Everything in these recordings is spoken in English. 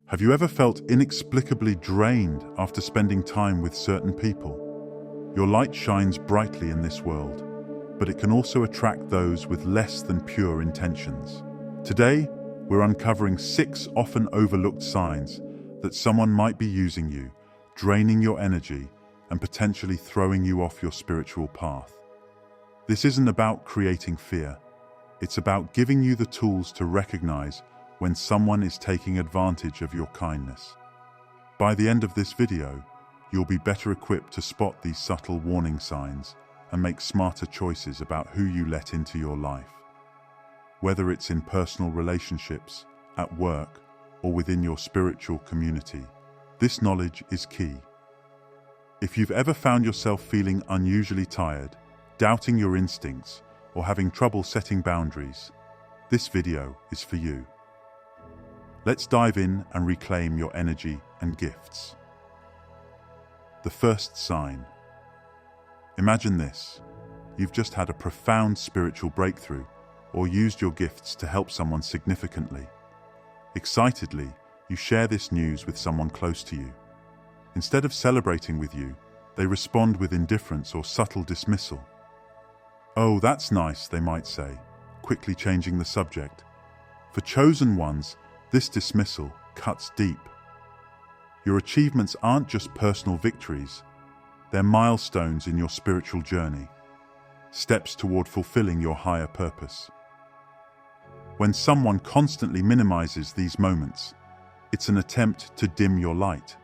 Have you ever felt inexplicably drained after spending time with certain people? Your light shines brightly in this world, but it can also attract those with less than pure intentions. Today, we're uncovering 6 often overlooked signs that someone might be using you, draining your energy, and potentially throwing you off your spiritual path. This isn't about creating fear. It's about giving you the tools to recognize when someone is taking advantage of your kindness. By the end of this video, you'll be better equipped to spot these subtle warning signs and make smarter choices about who you let into your life. Whether it's in personal relationships, at work, or within your spiritual community, this knowledge is key. If you've ever found yourself feeling unusually tired, doubting your instincts, or having trouble setting boundaries, this video is for you. Let's dive in and reclaim your energy and gifts. The first sign. Imagine this. You've just had a profound spiritual breakthrough or used your gifts to help someone significantly. Excitedly, you share this news with someone close to you. Instead of celebrating with you, they respond with indifference or subtle dismissal. "Oh, that's nice," they might say, quickly changing the subject. For chosen ones, this dismissal cuts deep. Your achievements aren't just personal victories, they're milestones in your spiritual journey, steps toward fulfilling your higher purpose. When someone constantly minimizes these moments, it's an attempt to dim your light.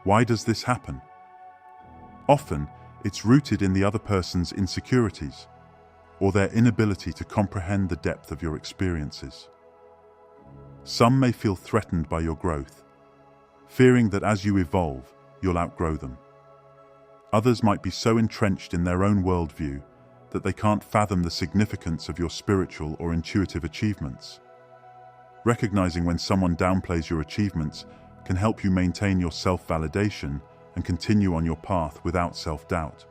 Why does this happen? Often, it's rooted in the other person's insecurities or their inability to comprehend the depth of your experiences. Some may feel threatened by your growth, fearing that as you evolve, you'll outgrow them. Others might be so entrenched in their own worldview that they can't fathom the significance of your spiritual or intuitive achievements. Recognizing when someone downplays your achievements can help you maintain your self-validation and continue on your path without self-doubt.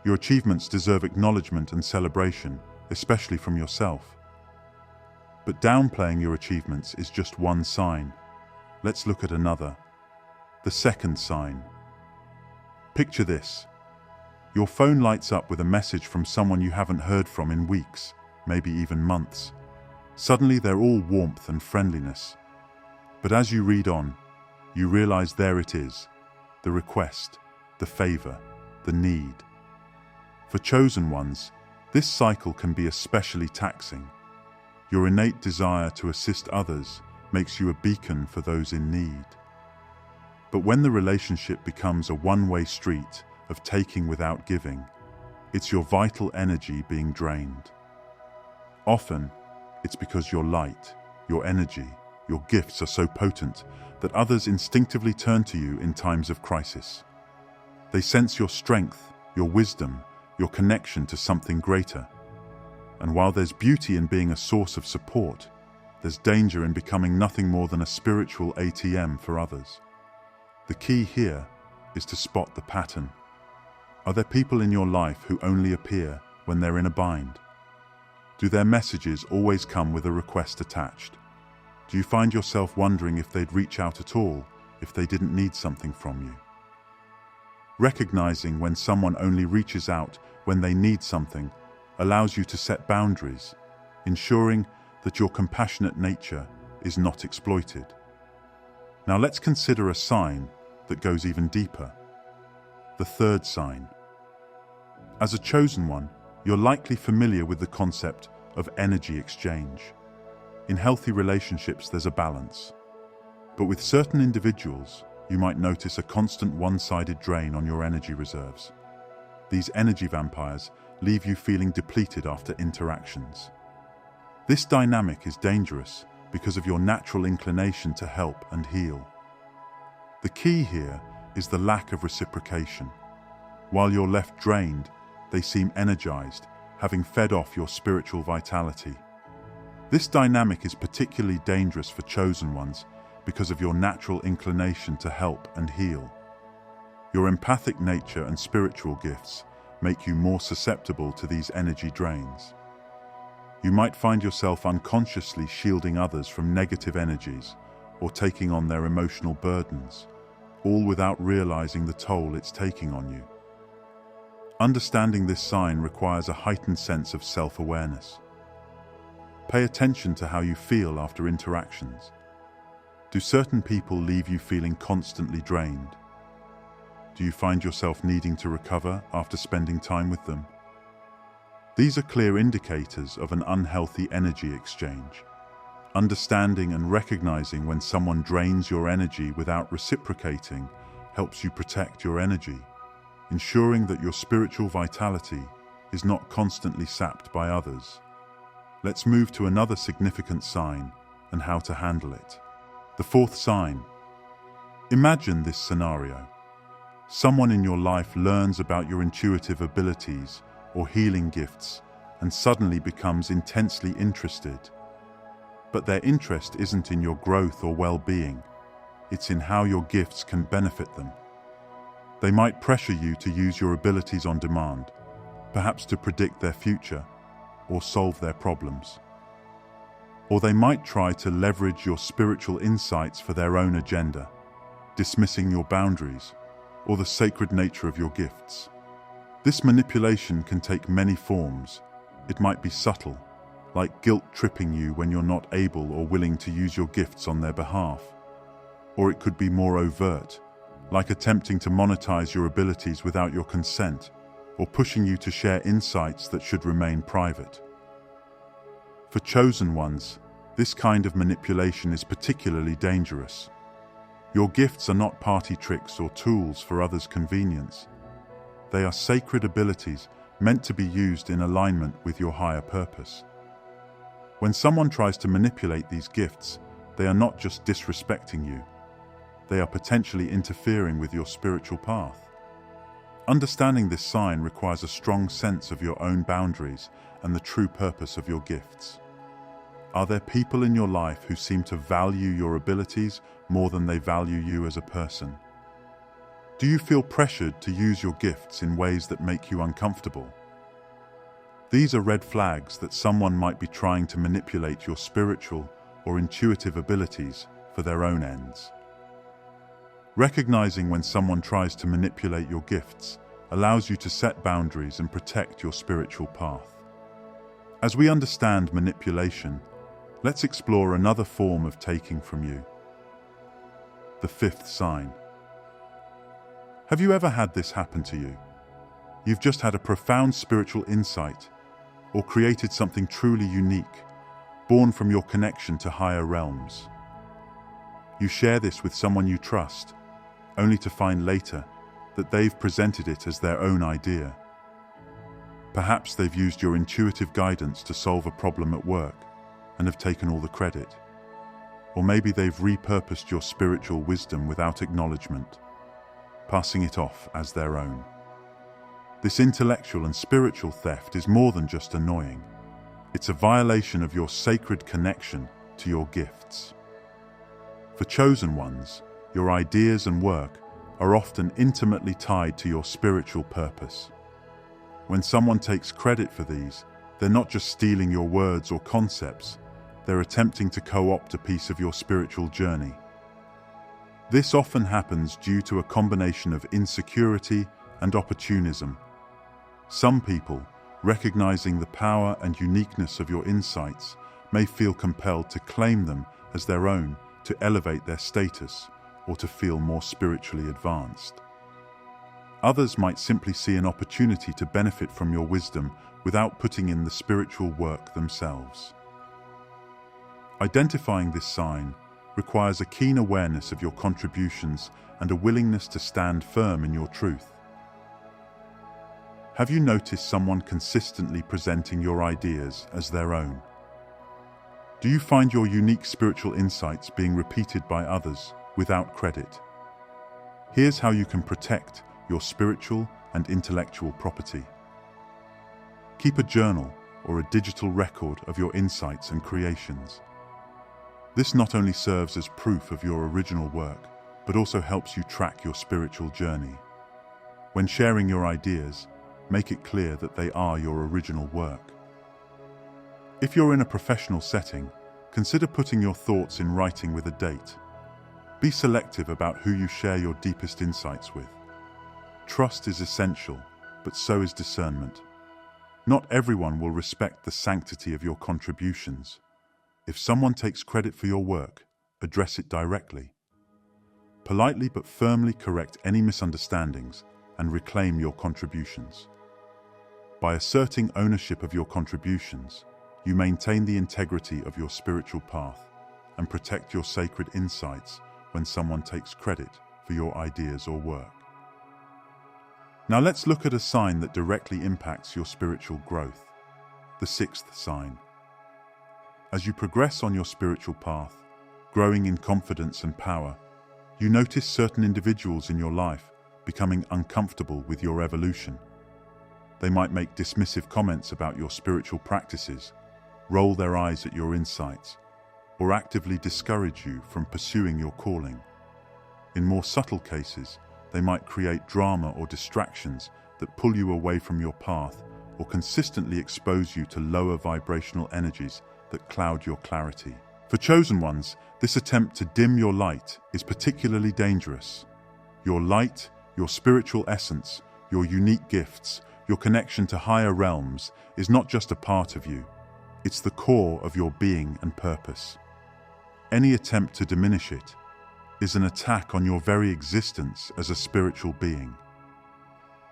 Your achievements deserve acknowledgement and celebration, especially from yourself. But downplaying your achievements is just one sign. Let's look at another. The second sign. Picture this. Your phone lights up with a message from someone you haven't heard from in weeks, maybe even months. Suddenly they're all warmth and friendliness. But as you read on, you realize there it is, the request, the favor, the need. For chosen ones, this cycle can be especially taxing. Your innate desire to assist others makes you a beacon for those in need. But when the relationship becomes a one-way street of taking without giving, it's your vital energy being drained. Often, it's because your light, your energy, your gifts are so potent that others instinctively turn to you in times of crisis. They sense your strength, your wisdom, your connection to something greater. And while there's beauty in being a source of support, there's danger in becoming nothing more than a spiritual ATM for others. The key here is to spot the pattern. Are there people in your life who only appear when they're in a bind? Do their messages always come with a request attached? Do you find yourself wondering if they'd reach out at all if they didn't need something from you? Recognizing when someone only reaches out when they need something allows you to set boundaries, ensuring that your compassionate nature is not exploited. Now let's consider a sign that goes even deeper. The third sign. As a chosen one, you're likely familiar with the concept of energy exchange. In healthy relationships, there's a balance. But with certain individuals, you might notice a constant one-sided drain on your energy reserves. These energy vampires leave you feeling depleted after interactions. This dynamic is dangerous because of your natural inclination to help and heal. The key here is the lack of reciprocation. While you're left drained, they seem energized, having fed off your spiritual vitality. This dynamic is particularly dangerous for chosen ones because of your natural inclination to help and heal. Your empathic nature and spiritual gifts make you more susceptible to these energy drains. You might find yourself unconsciously shielding others from negative energies or taking on their emotional burdens, all without realizing the toll it's taking on you. Understanding this sign requires a heightened sense of self-awareness. Pay attention to how you feel after interactions. Do certain people leave you feeling constantly drained? Do you find yourself needing to recover after spending time with them? These are clear indicators of an unhealthy energy exchange. Understanding and recognizing when someone drains your energy without reciprocating helps you protect your energy, ensuring that your spiritual vitality is not constantly sapped by others. Let's move to another significant sign and how to handle it. The fourth sign. Imagine this scenario. Someone in your life learns about your intuitive abilities or healing gifts and suddenly becomes intensely interested. But their interest isn't in your growth or well-being, it's in how your gifts can benefit them. They might pressure you to use your abilities on demand, perhaps to predict their future or solve their problems. Or they might try to leverage your spiritual insights for their own agenda, dismissing your boundaries or the sacred nature of your gifts. This manipulation can take many forms. It might be subtle, like guilt-tripping you when you're not able or willing to use your gifts on their behalf. Or it could be more overt, like attempting to monetize your abilities without your consent, or pushing you to share insights that should remain private. For chosen ones, this kind of manipulation is particularly dangerous. Your gifts are not party tricks or tools for others' convenience. They are sacred abilities meant to be used in alignment with your higher purpose. When someone tries to manipulate these gifts, they are not just disrespecting you. They are potentially interfering with your spiritual path. Understanding this sign requires a strong sense of your own boundaries and the true purpose of your gifts. Are there people in your life who seem to value your abilities more than they value you as a person? Do you feel pressured to use your gifts in ways that make you uncomfortable? These are red flags that someone might be trying to manipulate your spiritual or intuitive abilities for their own ends. Recognizing when someone tries to manipulate your gifts allows you to set boundaries and protect your spiritual path. As we understand manipulation, let's explore another form of taking from you. The fifth sign. Have you ever had this happen to you? You've just had a profound spiritual insight or created something truly unique, born from your connection to higher realms. You share this with someone you trust, only to find later that they've presented it as their own idea. Perhaps they've used your intuitive guidance to solve a problem at work and have taken all the credit. Or maybe they've repurposed your spiritual wisdom without acknowledgement, passing it off as their own. This intellectual and spiritual theft is more than just annoying. It's a violation of your sacred connection to your gifts. For chosen ones, your ideas and work are often intimately tied to your spiritual purpose. When someone takes credit for these, they're not just stealing your words or concepts, they're attempting to co-opt a piece of your spiritual journey. This often happens due to a combination of insecurity and opportunism. Some people, recognizing the power and uniqueness of your insights, may feel compelled to claim them as their own to elevate their status or to feel more spiritually advanced. Others might simply see an opportunity to benefit from your wisdom without putting in the spiritual work themselves. Identifying this sign requires a keen awareness of your contributions and a willingness to stand firm in your truth. Have you noticed someone consistently presenting your ideas as their own? Do you find your unique spiritual insights being repeated by others without credit? Here's how you can protect your spiritual and intellectual property. Keep a journal or a digital record of your insights and creations. This not only serves as proof of your original work, but also helps you track your spiritual journey. When sharing your ideas, make it clear that they are your original work. If you're in a professional setting, consider putting your thoughts in writing with a date, Be selective about who you share your deepest insights with. Trust is essential, but so is discernment. Not everyone will respect the sanctity of your contributions. If someone takes credit for your work, address it directly. Politely but firmly correct any misunderstandings and reclaim your contributions. By asserting ownership of your contributions, you maintain the integrity of your spiritual path and protect your sacred insights when someone takes credit for your ideas or work. Now let's look at a sign that directly impacts your spiritual growth, the sixth sign. As you progress on your spiritual path, growing in confidence and power, you notice certain individuals in your life becoming uncomfortable with your evolution. They might make dismissive comments about your spiritual practices, roll their eyes at your insights, or actively discourage you from pursuing your calling. In more subtle cases, they might create drama or distractions that pull you away from your path or consistently expose you to lower vibrational energies that cloud your clarity. For chosen ones, this attempt to dim your light is particularly dangerous. Your light, your spiritual essence, your unique gifts, your connection to higher realms is not just a part of you. It's the core of your being and purpose. Any attempt to diminish it is an attack on your very existence as a spiritual being.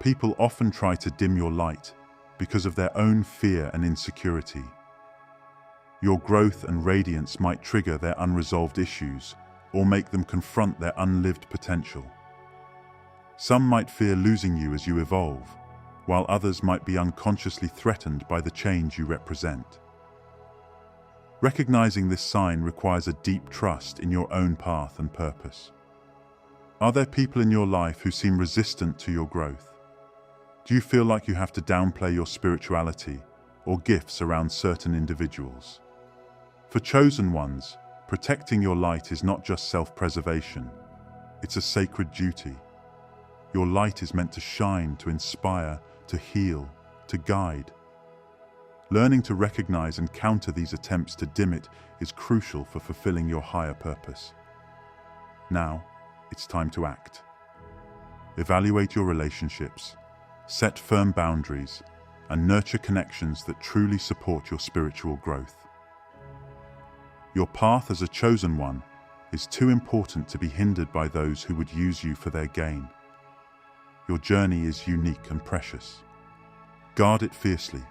People often try to dim your light because of their own fear and insecurity. Your growth and radiance might trigger their unresolved issues or make them confront their unlived potential. Some might fear losing you as you evolve, while others might be unconsciously threatened by the change you represent. Recognizing this sign requires a deep trust in your own path and purpose. Are there people in your life who seem resistant to your growth? Do you feel like you have to downplay your spirituality or gifts around certain individuals? For chosen ones, protecting your light is not just self-preservation, it's a sacred duty. Your light is meant to shine, to inspire, to heal, to guide. Learning to recognize and counter these attempts to dim it is crucial for fulfilling your higher purpose. Now, it's time to act. Evaluate your relationships, set firm boundaries, and nurture connections that truly support your spiritual growth. Your path as a chosen one is too important to be hindered by those who would use you for their gain. Your journey is unique and precious. Guard it fiercely,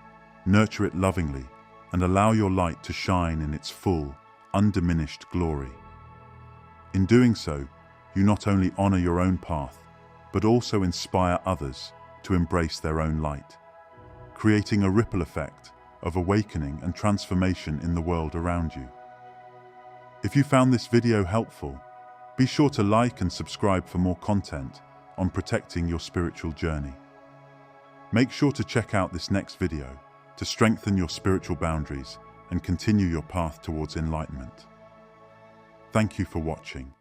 nurture it lovingly, and allow your light to shine in its full, undiminished glory. In doing so, you not only honor your own path, but also inspire others to embrace their own light, creating a ripple effect of awakening and transformation in the world around you. If you found this video helpful, be sure to like and subscribe for more content on protecting your spiritual journey. Make sure to check out this next video to strengthen your spiritual boundaries and continue your path towards enlightenment. Thank you for watching.